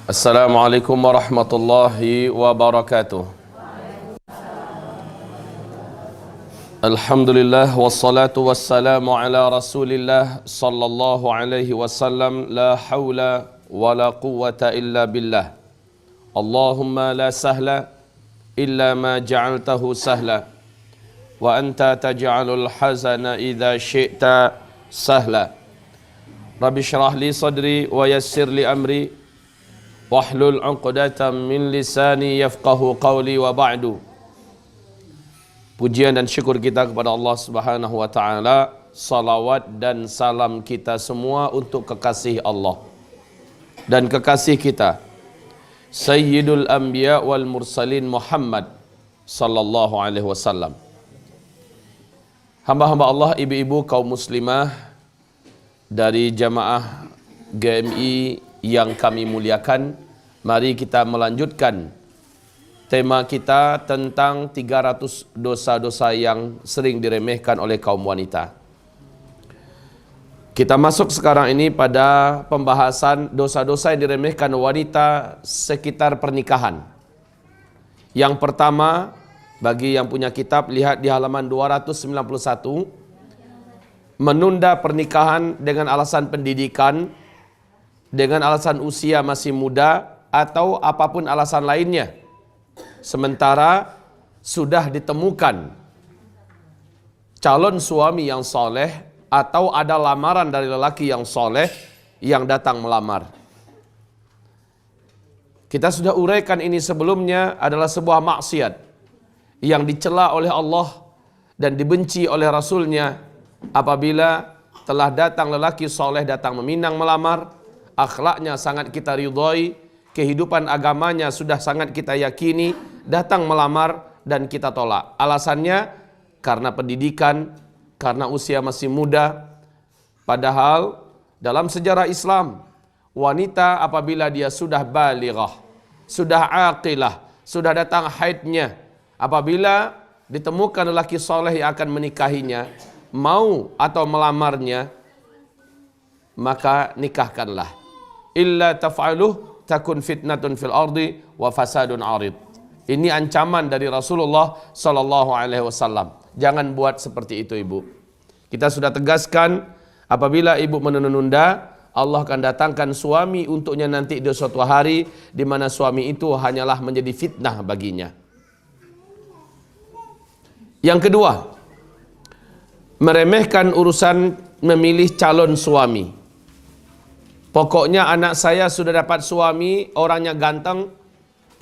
Assalamualaikum warahmatullahi wabarakatuh. Alhamdulillah wassalatu wassalamu ala Rasulillah sallallahu alaihi wasallam. La haula wala quwwata illa billah. Allahumma la sahla illa ma ja'altahu sahla wa anta taj'alul hazana idza syi'ta sahla. Rabbi shrah li sadri wa yassir li amri wahlul 'uqdatam min lisani yafqahu qawli wa ba'du. Pujian dan syukur kita kepada Allah Subhanahu wa taala, salawat dan salam kita semua untuk kekasih Allah dan kekasih kita Sayyidul Anbiya wal Mursalin Muhammad sallallahu alaihi wasallam. Hamba-hamba Allah, ibu-ibu kaum muslimah dari jamaah GMI yang kami muliakan, mari kita melanjutkan tema kita tentang 300 dosa-dosa yang sering diremehkan oleh kaum wanita. Kita masuk sekarang ini pada pembahasan dosa-dosa yang diremehkan wanita sekitar pernikahan. Yang pertama, bagi yang punya kitab, lihat di halaman 291, menunda pernikahan dengan alasan pendidikan, dengan alasan usia masih muda, atau apapun alasan lainnya. Sementara sudah ditemukan calon suami yang soleh, atau ada lamaran dari lelaki yang soleh yang datang melamar. Kita sudah uraikan ini sebelumnya, adalah sebuah maksiat yang dicela oleh Allah dan dibenci oleh Rasulnya. Apabila telah datang lelaki soleh datang meminang melamar, akhlaknya sangat kita ridhoi, kehidupan agamanya sudah sangat kita yakini, datang melamar dan kita tolak. Alasannya karena pendidikan, karena usia masih muda. Padahal dalam sejarah Islam, wanita apabila dia sudah balighah, sudah aqilah, sudah datang haidnya, apabila ditemukan lelaki soleh yang akan menikahinya, mau atau melamarnya, maka nikahkanlah. Illa taf'aluh takun fitnatun fil ardi wa fasadun arid. Ini ancaman dari Rasulullah sallallahu alaihi wasallam. Jangan buat seperti itu, ibu. Kita sudah tegaskan, apabila ibu menunda, Allah akan datangkan suami untuknya nanti di suatu hari, di mana suami itu hanyalah menjadi fitnah baginya. Yang kedua, meremehkan urusan memilih calon suami. Pokoknya anak saya sudah dapat suami, orangnya ganteng,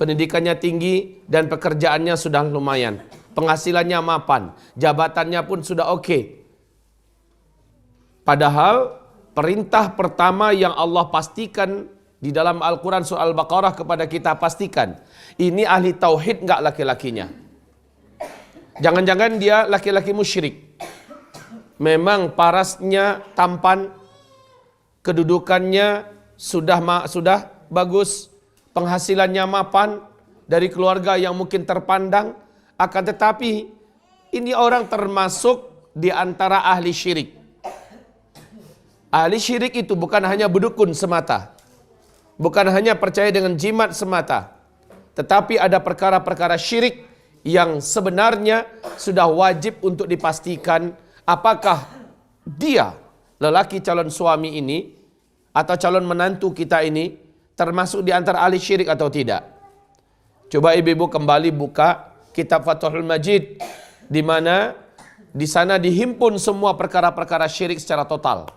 pendidikannya tinggi, dan pekerjaannya sudah lumayan. Penghasilannya mapan, jabatannya pun sudah oke. Padahal perintah pertama yang Allah pastikan di dalam Al-Quran surah Al-Baqarah kepada kita, pastikan ini ahli tauhid enggak laki-lakinya. Jangan-jangan dia laki-laki musyrik. Memang parasnya tampan, kedudukannya sudah bagus, penghasilannya mapan, dari keluarga yang mungkin terpandang, akan tetapi ini orang termasuk di antara ahli syirik. Ahli syirik itu bukan hanya berdukun semata, bukan hanya percaya dengan jimat semata, tetapi ada perkara-perkara syirik yang sebenarnya sudah wajib untuk dipastikan apakah dia, lelaki calon suami ini, atau calon menantu kita ini, termasuk di antara ahli syirik atau tidak. Coba ibu-ibu kembali buka kitab Fathul Majid, di mana di sana dihimpun semua perkara-perkara syirik secara total.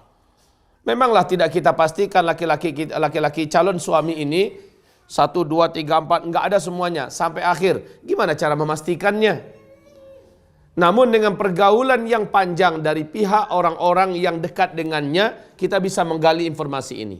Memanglah tidak kita pastikan laki-laki calon suami ini 1, 2, 3, 4, enggak ada semuanya sampai akhir. Gimana cara memastikannya? Namun dengan pergaulan yang panjang dari pihak orang-orang yang dekat dengannya, kita bisa menggali informasi ini.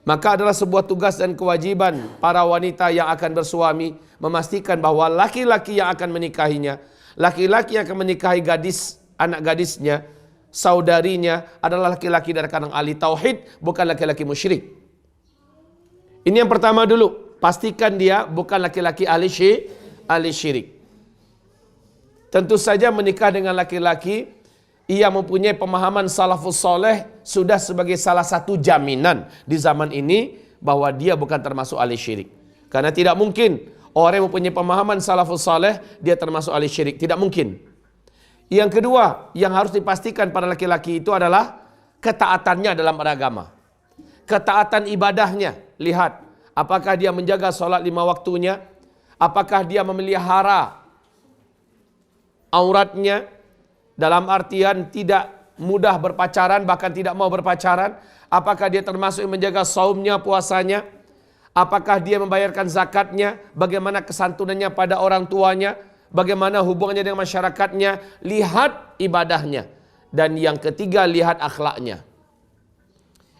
Maka adalah sebuah tugas dan kewajiban para wanita yang akan bersuami memastikan bahwa laki-laki yang akan menikahinya, laki-laki yang akan menikahi gadis, anak gadisnya, saudarinya adalah laki-laki dari kalangan ahli tauhid, bukan laki-laki musyrik. Ini yang pertama dulu, pastikan dia bukan laki-laki ahli syirik. Tentu saja menikah dengan laki-laki ia mempunyai pemahaman salafus soleh sudah sebagai salah satu jaminan di zaman ini bahwa dia bukan termasuk ahli syirik. Karena tidak mungkin orang yang mempunyai pemahaman salafus saleh dia termasuk ahli syirik, tidak mungkin. Yang kedua yang harus dipastikan pada laki-laki itu adalah ketaatannya dalam beragama. Ketaatan ibadahnya, lihat apakah dia menjaga solat 5 waktunya, apakah dia memelihara auratnya, dalam artian tidak mudah berpacaran, bahkan tidak mau berpacaran. Apakah dia termasuk yang menjaga saumnya, puasanya? Apakah dia membayarkan zakatnya? Bagaimana kesantunannya pada orang tuanya? Bagaimana hubungannya dengan masyarakatnya? Lihat ibadahnya. Dan yang ketiga, lihat akhlaknya.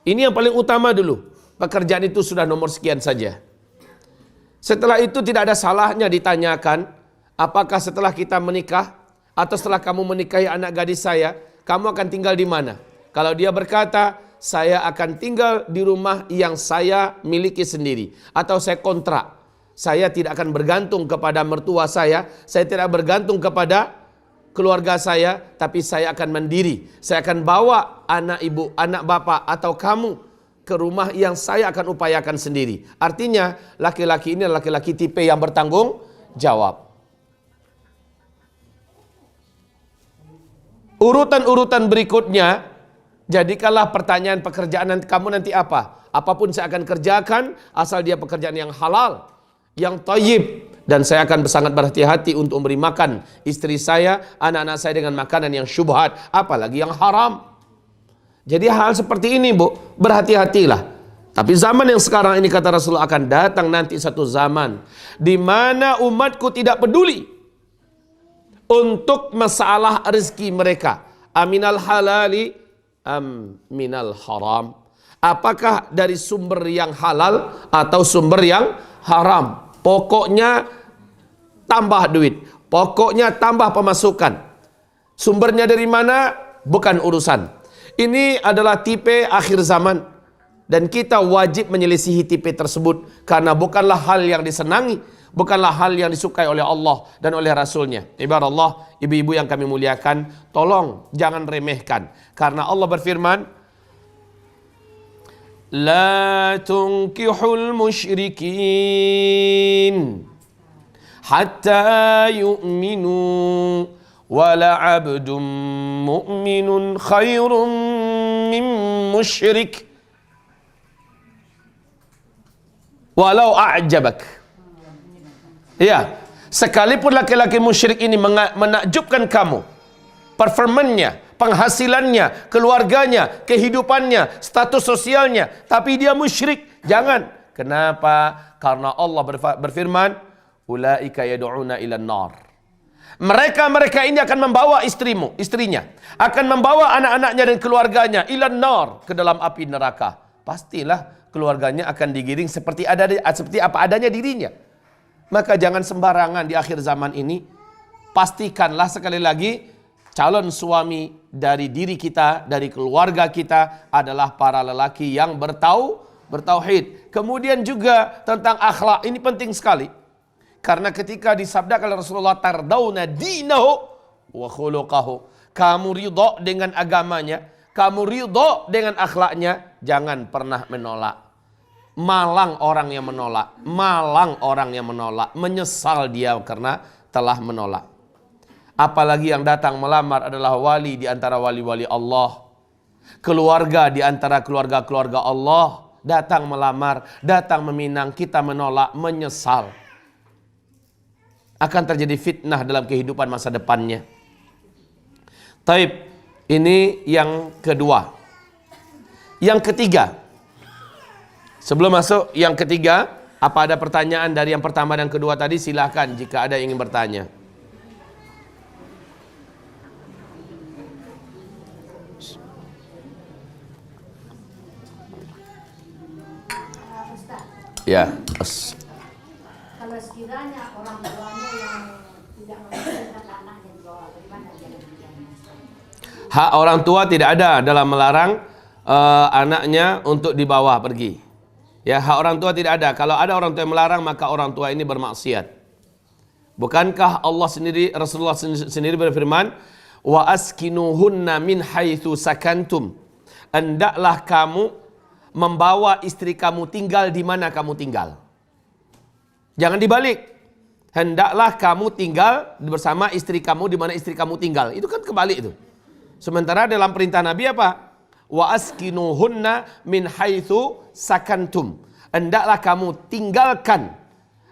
Ini yang paling utama dulu. Pekerjaan itu sudah nomor sekian saja. Setelah itu tidak ada salahnya ditanyakan, apakah setelah kita menikah atau setelah kamu menikahi anak gadis saya, kamu akan tinggal di mana? Kalau dia berkata, saya akan tinggal di rumah yang saya miliki sendiri, atau saya kontrak. Saya tidak akan bergantung kepada mertua saya tidak bergantung kepada keluarga saya, tapi saya akan mandiri. Saya akan bawa anak ibu, anak bapak, atau kamu ke rumah yang saya akan upayakan sendiri. Artinya, laki-laki ini adalah laki-laki tipe yang bertanggung jawab. Urutan-urutan berikutnya, jadikanlah pertanyaan pekerjaan kamu nanti apa? Apapun saya akan kerjakan, asal dia pekerjaan yang halal, yang thayyib. Dan saya akan sangat berhati-hati untuk memberi makan istri saya, anak-anak saya dengan makanan yang syubhat, apalagi yang haram. Jadi hal seperti ini, Bu, berhati-hatilah. Tapi zaman yang sekarang ini, kata Rasulullah, akan datang nanti satu zaman di mana umatku tidak peduli untuk masalah rezeki mereka. Aminal halali minal haram. Apakah dari sumber yang halal atau sumber yang haram? Pokoknya tambah duit, pokoknya tambah pemasukan. Sumbernya dari mana? Bukan urusan. Ini adalah tipe akhir zaman, dan kita wajib menyelisihi tipe tersebut, karena bukanlah hal yang disenangi, bukanlah hal yang disukai oleh Allah dan oleh Rasulnya. Ibarat Allah, ibu-ibu yang kami muliakan, tolong jangan remehkan. Karena Allah berfirman, La tunkihul musyrikin hatta yu'minu wala abdun mu'minun khairun min musyrik walau a'jabak. Ya, sekalipun laki-laki musyrik ini menakjubkan kamu, performannya, penghasilannya, keluarganya, kehidupannya, status sosialnya, tapi dia musyrik, jangan. Kenapa? Karena Allah berfirman, ulaika yad'una ilan nar. Mereka ini akan membawa istrinya, akan membawa anak-anaknya dan keluarganya ilan nar, ke dalam api neraka. Pastilah keluarganya akan digiring seperti apa adanya dirinya. Maka jangan sembarangan di akhir zaman ini. Pastikanlah sekali lagi, calon suami dari diri kita, dari keluarga kita adalah para lelaki yang bertauhid. Kemudian juga tentang akhlak, ini penting sekali. Karena ketika disabdakan oleh Rasulullah, tardawna dinahu wa khuluqahu. Kamu ridha dengan agamanya, kamu ridha dengan akhlaknya, jangan pernah menolak. Malang orang yang menolak, menyesal dia karena telah menolak. Apalagi yang datang melamar adalah wali di antara wali-wali Allah, keluarga di antara keluarga-keluarga Allah, datang melamar, datang meminang, kita menolak, menyesal. Akan terjadi fitnah dalam kehidupan masa depannya. Taib, ini yang kedua. Yang ketiga, sebelum masuk yang ketiga, apa ada pertanyaan dari yang pertama dan kedua tadi? Silahkan jika ada yang ingin bertanya. Ya. Kalau sekiranya orang tuanya yang tidak mengizinkan anaknya dibawa, bagaimana dia menjadikannya? Hak orang tua tidak ada dalam melarang anaknya untuk dibawa pergi. Ya, hak orang tua tidak ada. Kalau ada orang tua yang melarang, maka orang tua ini bermaksiat. Bukankah Allah sendiri, Rasulullah sendiri berfirman, wa askinuhunna min haitsu sakantum. Hendaklah kamu membawa istri kamu tinggal di mana kamu tinggal. Jangan dibalik. Hendaklah kamu tinggal bersama istri kamu di mana istri kamu tinggal. Itu kan kebalik itu. Sementara dalam perintah Nabi apa? Wa askinuhunna min haitsu sakantum. Hendaklah kamu tinggalkan,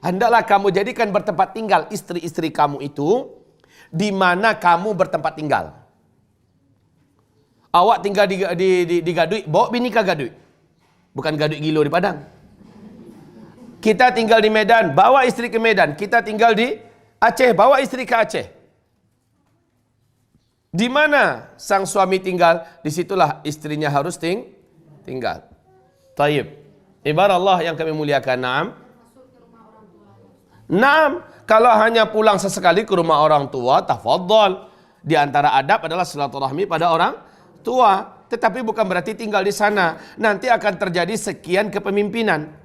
hendaklah kamu jadikan bertempat tinggal istri-istri kamu itu di mana kamu bertempat tinggal. Awak tinggal di Gaduy, bawa bini ke Gaduy. Bukan Gaduy Gilo di Padang. Kita tinggal di Medan, bawa istri ke Medan. Kita tinggal di Aceh, bawa istri ke Aceh. Di mana sang suami tinggal, disitulah istrinya harus tinggal. Taib. Ibarat Allah yang kami muliakan. Naam. Kalau hanya pulang sesekali ke rumah orang tua, tafadhol. Di antara adab adalah silaturahmi pada orang tua. Tetapi bukan berarti tinggal di sana. Nanti akan terjadi sekian kepemimpinan.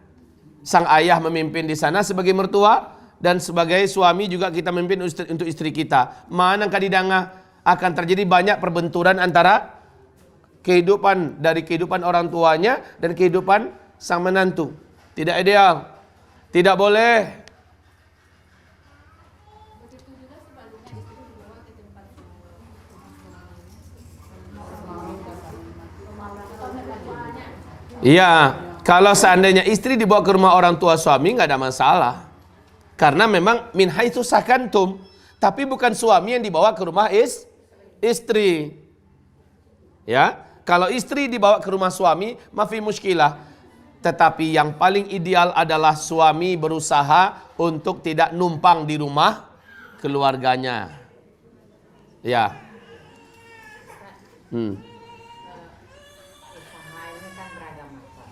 Sang ayah memimpin di sana sebagai mertua, dan sebagai suami juga kita memimpin untuk istri kita. Mana kadidanga akan terjadi banyak perbenturan antara dari kehidupan orang tuanya dan kehidupan sang menantu. Tidak ideal. Tidak boleh. Iya, kalau seandainya istri dibawa ke rumah orang tua suami nggak ada masalah. Karena memang min haitsu sakantum, tapi bukan suami yang dibawa ke rumah istri. Ya, kalau istri dibawa ke rumah suami, mafi muskilah. Tetapi yang paling ideal adalah suami berusaha untuk tidak numpang di rumah keluarganya. Ya. Usaha ini kan beragam macam.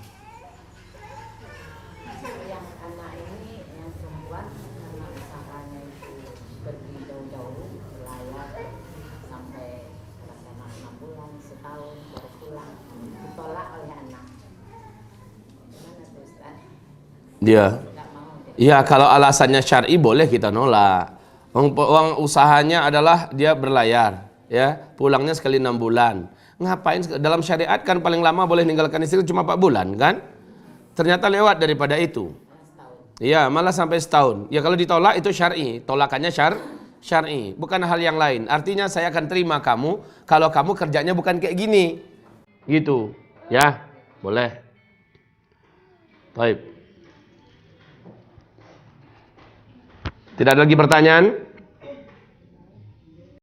Yang anak ini, yang perempuan, karena usahanya itu pergi jauh-jauh, berlayar sampai rasanya 6 bulan, setahun, baru pulang, ditolak oleh anak. Gimana tuh Ustaz? Dia. Nggak mau dia. Iya, kalau alasannya syar'i boleh kita nolak. Uang usahanya adalah dia berlayar, ya, pulangnya sekali 6 bulan. Ngapain? Dalam syariat kan paling lama boleh ninggalkan istri cuma 4 bulan, kan? Ternyata lewat daripada itu. Iya, malah sampai setahun. Ya kalau ditolak itu syar'i, tolakannya syar'i, bukan hal yang lain. Artinya saya akan terima kamu kalau kamu kerjanya bukan kayak gini. Gitu. Ya, boleh. Baik. Tidak ada lagi pertanyaan?